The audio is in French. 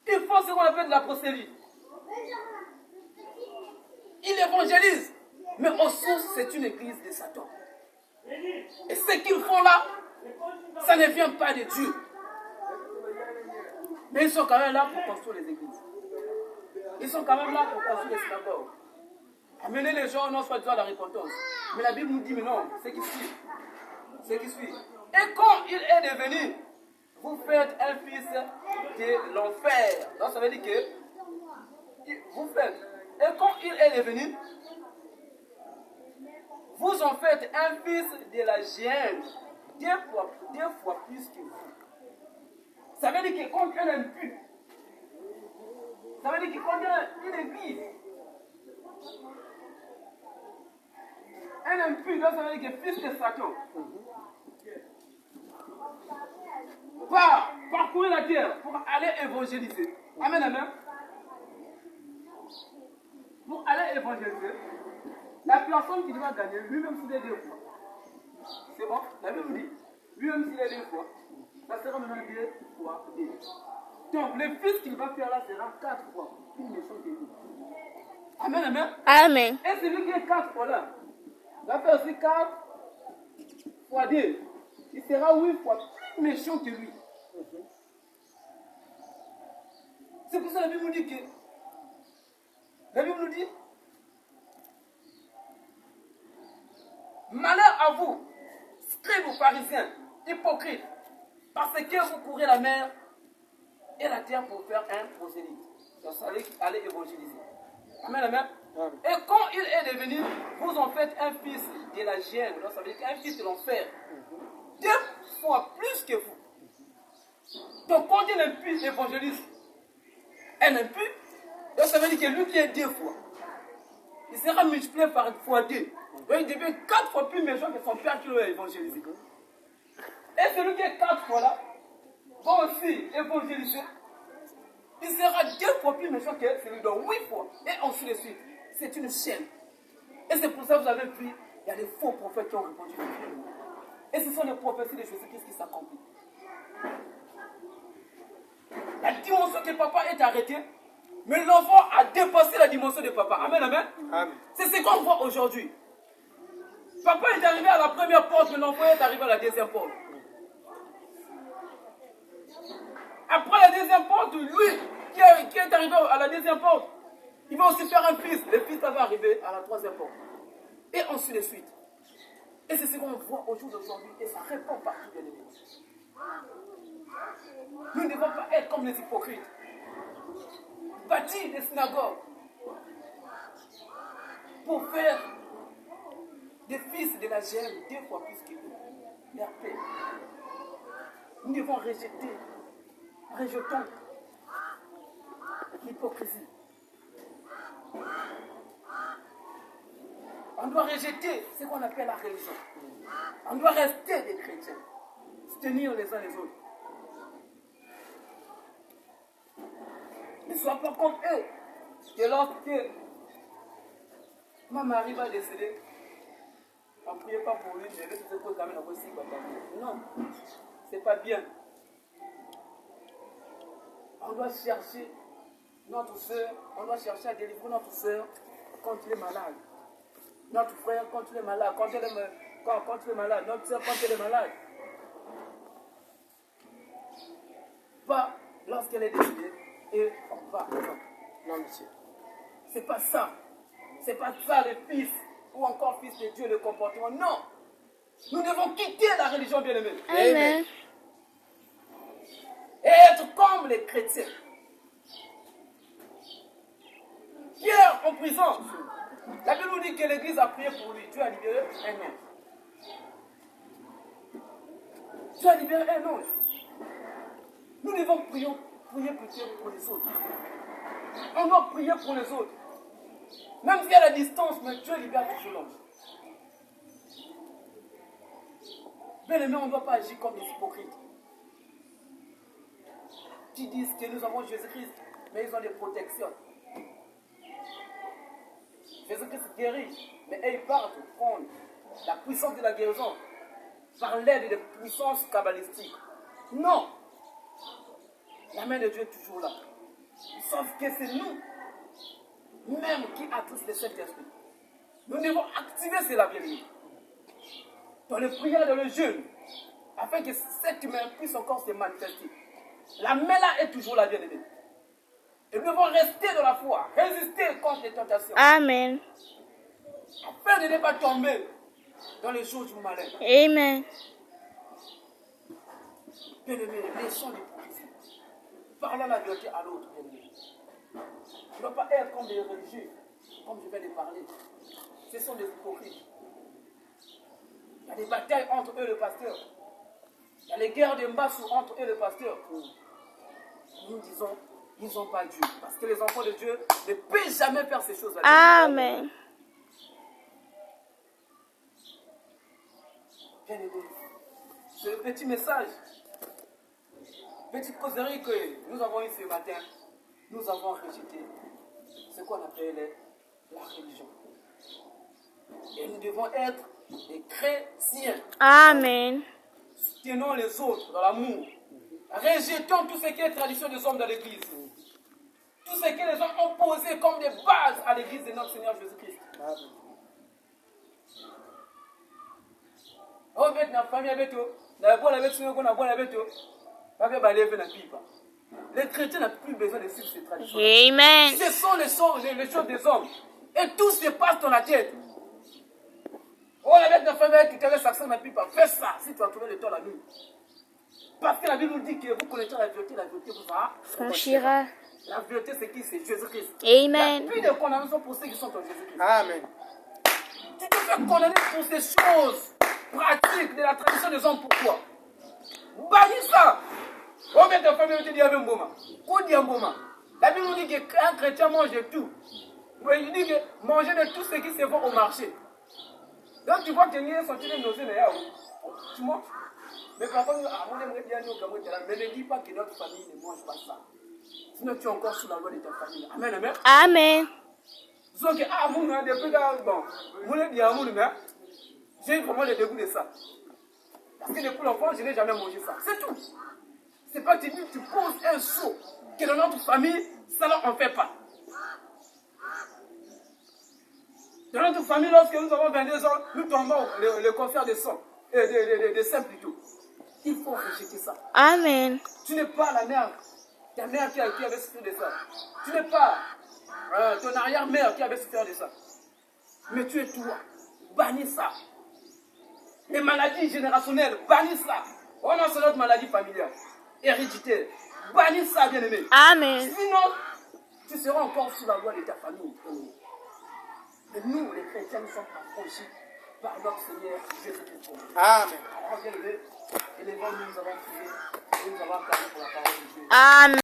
Il faut ce qu'on appelle de la prosélyte. Il évangélise. Mais au source, c'est une église de Satan. Et ce qu'ils font là, ça ne vient pas de Dieu. Mais ils sont quand même là pour construire les églises. Ils sont quand même là pour construire les synagogues. Amener les gens, non, soit à la repentance. Mais la Bible nous dit, mais non, c'est qui suit. C'est qui suit. Et quand il est devenu, vous faites un fils de l'enfer. Donc ça veut dire que vous faites. Et quand il est devenu, vous en faites un fils de la géante, deux fois plus que vous. Ça veut dire que quand elle est impure, ça veut dire que quand il y a une église, un impur, donc ça veut dire que fils de Satan, va parcourir la terre pour aller évangéliser. Amen, amen. Pour aller évangéliser, la personne qui doit gagner, lui-même s'il est 2 fois. C'est bon? La Bible dit, lui-même s'il est 2 fois, ça sera maintenant 2 fois 2. Donc le fils qu'il va faire là sera 4 fois plus méchant que lui. Amen, amen. Amen. Et celui qui est 4 fois là, va faire aussi 4 fois 2. Il sera 8 fois plus méchant que lui. C'est pour ça que la Bible nous dit que. La Bible nous dit. Malheur à vous, scribes ou pharisiens, hypocrites, parce que vous courez la mer et la terre pour faire un prosélyte. Donc ça veut aller évangéliser. Amen, amen. Et quand il est devenu, vous en faites un fils de la géhenne. Donc ça veut dire un fils de l'enfer. 2 fois plus que vous. Donc quand il impie évangélise un impie, donc ça veut dire que lui qui est 2 fois, il sera multiplié par fois 2. Donc il devient 4 fois plus méchant que son père qui l'a évangélisé. Et celui qui est 4 fois là, va aussi évangéliser. Il sera 2 fois plus méchant que celui de 8 fois. Et ainsi de suite. C'est une chaîne. Et c'est pour ça que vous avez vu, il y a des faux prophètes qui ont répondu. Et ce sont les prophéties de Jésus-Christ qui s'accomplissent. La dimension que papa est arrêté, mais l'enfant a dépassé la dimension de papa. Amen, amen. Amen. C'est ce qu'on voit aujourd'hui. Papa est arrivé à la première porte, mais l'enfant est arrivé à la deuxième porte. Après la deuxième porte, lui qui est arrivé à la deuxième porte, il va aussi faire un fils. Le fils va arriver à la troisième porte. Et ainsi de suite. Et c'est ce qu'on voit au jour d'aujourd'hui. Et ça répond partout de l'église. Nous ne devons pas être comme les hypocrites. Bâtir des synagogues pour faire des fils de la géhenne 2 fois plus que nous. Leur paix. Nous devons rejetons l'hypocrisie. On doit rejeter ce qu'on appelle la religion. On doit rester des chrétiens, se tenir les uns les autres. Ne sois pas comme eux, que lorsque ma mari va décéder, on ne priait pas pour lui, mais se pose quand même la possible. Non, c'est pas bien. On doit chercher notre soeur, on doit chercher à délivrer notre soeur quand il est malade. Notre frère quand il est malade, quand il est malade, notre soeur quand elle est malade. Pas lorsqu'elle est décédée et on va. Non, monsieur. C'est pas ça. C'est pas ça le fils ou encore fils de Dieu, le comportement. Non. Nous devons quitter la religion bien-aimée. Amen. Et être comme les chrétiens. Pierre en prison. La Bible nous dit que l'église a prié pour lui. Dieu a libéré un ange. Dieu a libéré un ange. Nous devons prier plutôt pour les autres. On doit prier pour les autres. Même s'il y a la distance, mais Dieu libère toujours l'ange. Bien-aimés, on ne doit pas agir comme des hypocrites. Qui disent que nous avons Jésus-Christ, mais ils ont des protections. Jésus-Christ guérit, mais ils partent prendre la puissance de la guérison par l'aide des puissances kabbalistiques. Non! La main de Dieu est toujours là. Sauf que c'est nous-mêmes qui a tous le Saint-Esprit. Nous devons activer cela, bien-aimé. Dans les prières et dans le jeûne, afin que cette main puisse encore se manifester. La main là est toujours là, bien-aimé. Et nous devons rester dans la foi, résister contre les tentations. Amen. Afin de ne pas tomber dans les choses du malin. Amen. Bien-aimé, laissons l'hypocrisie. Parlons la vérité à l'autre, bien-aimé. Tu ne dois pas être comme des religieux, comme je viens de parler. Ce sont des hypocrites. Il y a des batailles entre eux et le pasteur. Il y a les guerres de Mbassou entre eux et le pasteur. Nous disons, ils n'ont pas Dieu. Parce que les enfants de Dieu ne peuvent jamais faire ces choses-là. Amen. Bien-aimé, c'est le petit message, petite causerie que nous avons eu ce matin. Nous avons rejeté ce qu'on appelle la religion. Et nous devons être des chrétiens. Amen. Tenons les autres dans l'amour. Rejetons tout ce qui est tradition des hommes dans l'église. Tout ce que les hommes ont posé comme des bases à l'église de notre Seigneur Jésus-Christ. Oh, maintenant, famille avec toi. Les chrétiens n'ont plus besoin de suivre ces traditions. Amen. Ce sont les choses des hommes. Et tout se passe dans la tête. Oh, la bête de famille, tu t'avais saxon n'a plus pas. Fais ça si tu vas trouver le temps la nuit. Parce que la Bible nous dit que vous connaîtrez la vérité vous Franchira. La vérité, c'est qui? C'est Jésus-Christ. Amen. Il n'y a plus de condamnation pour ceux qui sont en Jésus-Christ. Amen. Tu te fais condamner pour ces choses pratiques de la tradition des hommes. Pourquoi? Bannis ça. Oh, mais ta famille te dit avec un bon. La Bible nous dit qu'un chrétien mange de tout. Mais il dit que manger de tout ce qui se vend au marché. Donc tu vois que tu es sorti de nos yeux. Tu manges. Mais par contre, mais ne dis pas que notre famille ne mange pas ça. Sinon tu es encore sous la loi de ta famille. Amen, amen. Amen. Donc, depuis bon, j'ai vraiment le dégoût de ça. Parce que depuis l'enfant, je n'ai jamais mangé ça. C'est tout. C'est pas que tu poses un saut que dans notre famille, ça là, on ne fait pas. Dans notre famille, lorsque nous avons 22 ans, nous tombons le concert de sang, de sang plutôt. Il faut rejeter ça. Amen. Tu n'es pas la mère, ta mère qui avait souffert de ça. Tu n'es pas ton arrière-mère qui avait souffert de ça. Mais tu es toi. Bannis ça. Les maladies générationnelles, bannis ça. Oh non, c'est notre maladie familiale, héréditaire. Bannis ça, bien-aimé. Amen. Sinon, tu seras encore sous la loi de ta famille. Mais nous, les chrétiens, nous sommes affranchis par notre Seigneur Jésus-Christ. Amen. Alors, bien-aimé, élevons-nous, nous avons prié et nous avons acclamé pour la parole de Dieu. Amen.